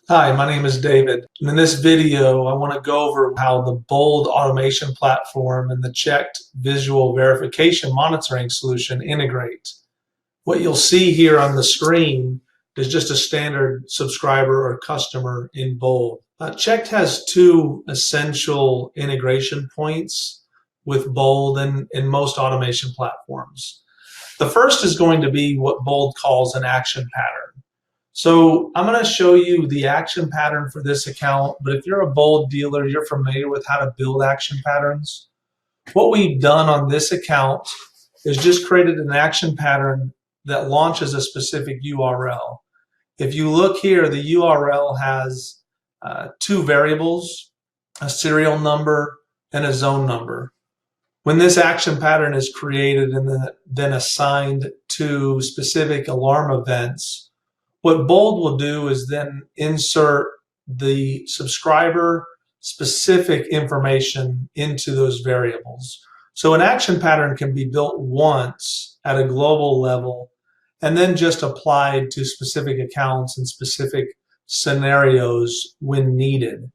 Hi, my name is David. And in this video, I want to go over how the Bold automation platform and the CHeKT visual verification monitoring solution integrate. What you'll see here on the screen is just a standard subscriber or customer in Bold. CHeKT has two essential integration points with Bold and in most automation platforms. The first is going to be what Bold calls an action pattern. So I'm going to show you the action pattern for this account, but if you're a Bold dealer, you're familiar with how to build action patterns. What we've done on this account is just created an action pattern that launches a specific URL. If you look here, the URL has two variables, a serial number and a zone number. When this action pattern is created and then assigned to specific alarm events, what Bold will do is then insert the subscriber specific information into those variables. So an action pattern can be built once at a global level and then just applied to specific accounts and specific scenarios when needed.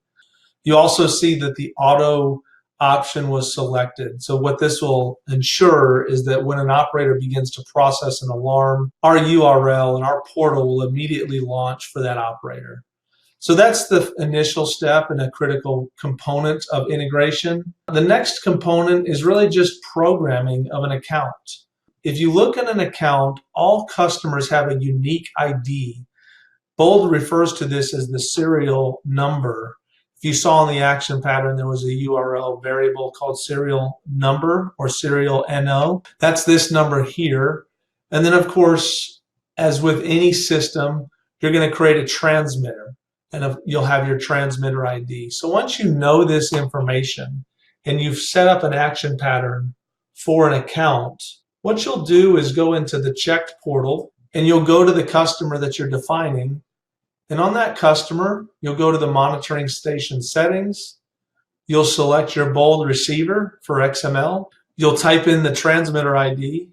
You also see that the auto option was selected. So what this will ensure is that when an operator begins to process an alarm, our URL and our portal will immediately launch for that operator. So that's the initial step and a critical component of integration. The next component is really just programming of an account. If you look at an account, all customers have a unique ID. Bold refers to this as the serial number. If you saw in the action pattern, there was a URL variable called serial number or serial NO. That's this number here. And then, of course, as with any system, you're going to create a transmitter and you'll have your transmitter ID. So once you know this information and you've set up an action pattern for an account, what you'll do is go into the CHeKT portal and you'll go to the customer that you're defining. And on that customer, you'll go to the monitoring station settings. You'll select your Bold receiver for XML. You'll type in the transmitter ID,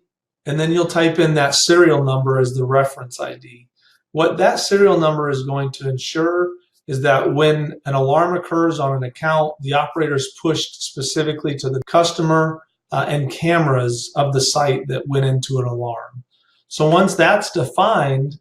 and then you'll type in that serial number as the reference ID. What that serial number is going to ensure is that when an alarm occurs on an account, the operator is pushed specifically to the customer and cameras of the site that went into an alarm. So once that's defined,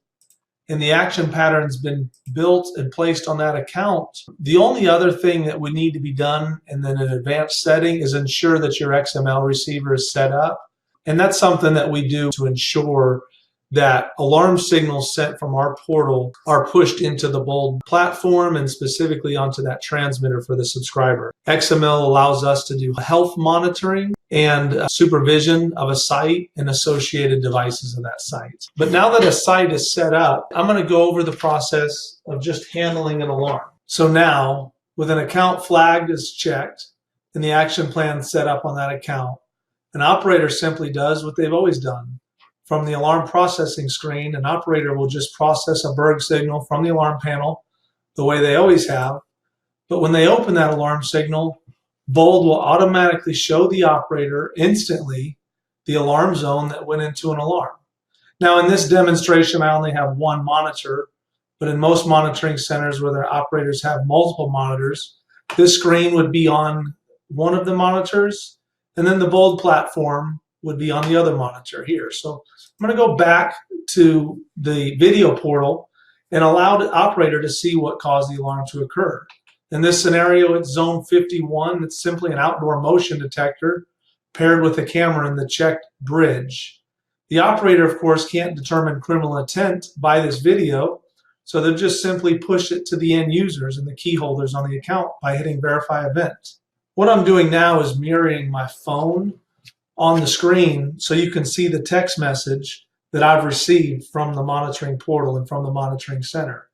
and the action pattern's been built and placed on that account, the only other thing that would need to be done in an advanced setting is ensure that your XML receiver is set up. And that's something that we do to ensure that alarm signals sent from our portal are pushed into the Bold platform and specifically onto that transmitter for the subscriber. XML allows us to do health monitoring and supervision of a site and associated devices of that site. But now that a site is set up, I'm going to go over the process of just handling an alarm. So now, with an account flagged as checked and the action plan set up on that account, an operator simply does what they've always done. From the alarm processing screen, an operator will just process a Berg signal from the alarm panel the way they always have. But when they open that alarm signal, Bold will automatically show the operator instantly the alarm zone that went into an alarm. Now in this demonstration, I only have one monitor, but in most monitoring centers where their operators have multiple monitors, this screen would be on one of the monitors, and then the Bold platform would be on the other monitor here. So I'm going to go back to the video portal and allow the operator to see what caused the alarm to occur. In this scenario, it's zone 51. It's simply an outdoor motion detector paired with a camera in the CHeKT bridge. The operator, of course, can't determine criminal intent by this video, so they'll just simply push it to the end users and the key holders on the account by hitting Verify Event. What I'm doing now is mirroring my phone on the screen so you can see the text message that I've received from the monitoring portal and from the monitoring center.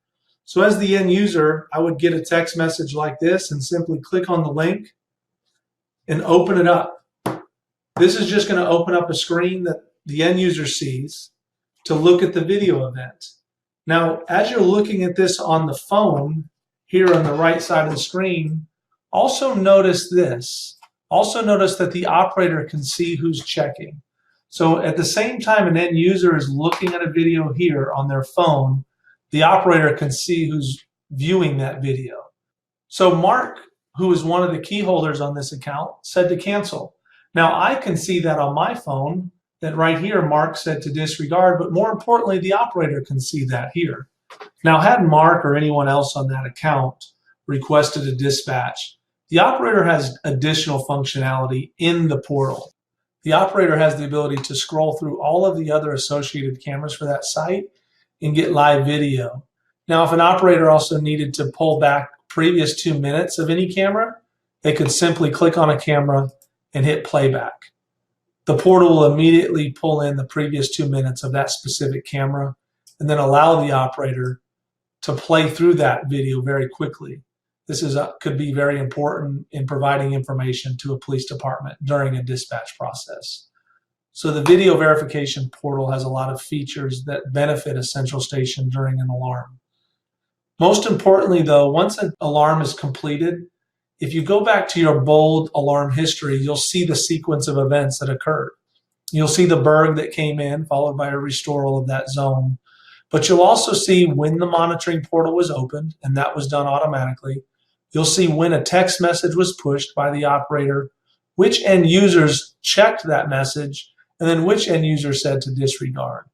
So as the end user, I would get a text message like this and simply click on the link and open it up. This is just going to open up a screen that the end user sees to look at the video event. Now, as you're looking at this on the phone, here on the right side of the screen, also notice this. Also notice that the operator can see who's checking. So at the same time an end user is looking at a video here on their phone, the operator can see who's viewing that video. So Mark, who is one of the key holders on this account, said to cancel. Now I can see that on my phone, that right here Mark said to disregard, but more importantly, the operator can see that here. Now, had Mark or anyone else on that account requested a dispatch, the operator has additional functionality in the portal. The operator has the ability to scroll through all of the other associated cameras for that site and get live video. Now, if an operator also needed to pull back previous 2 minutes of any camera, they could simply click on a camera and hit playback. The portal will immediately pull in the previous 2 minutes of that specific camera and then allow the operator to play through that video very quickly. This could be very important in providing information to a police department during a dispatch process. So the video verification portal has a lot of features that benefit a central station during an alarm. Most importantly though, once an alarm is completed, if you go back to your bold alarm history, you'll see the sequence of events that occurred. You'll see the burg that came in, followed by a restoral of that zone. But you'll also see when the monitoring portal was opened, and that was done automatically. You'll see when a text message was pushed by the operator, which end users checked that message, and then which end user said to disregard.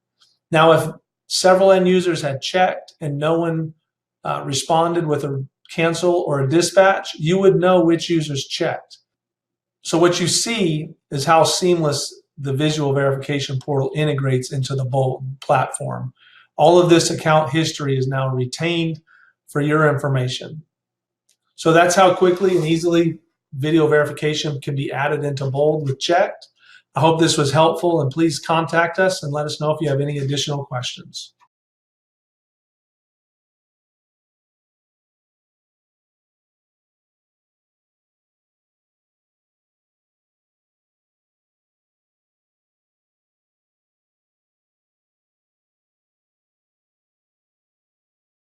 Now, if several end users had checked and no one responded with a cancel or a dispatch, you would know which users checked. So what you see is how seamless the visual verification portal integrates into the Bolt platform. All of this account history is now retained for your information. So that's how quickly and easily video verification can be added into Bold with CHeKT. I hope this was helpful, and please contact us and let us know if you have any additional questions.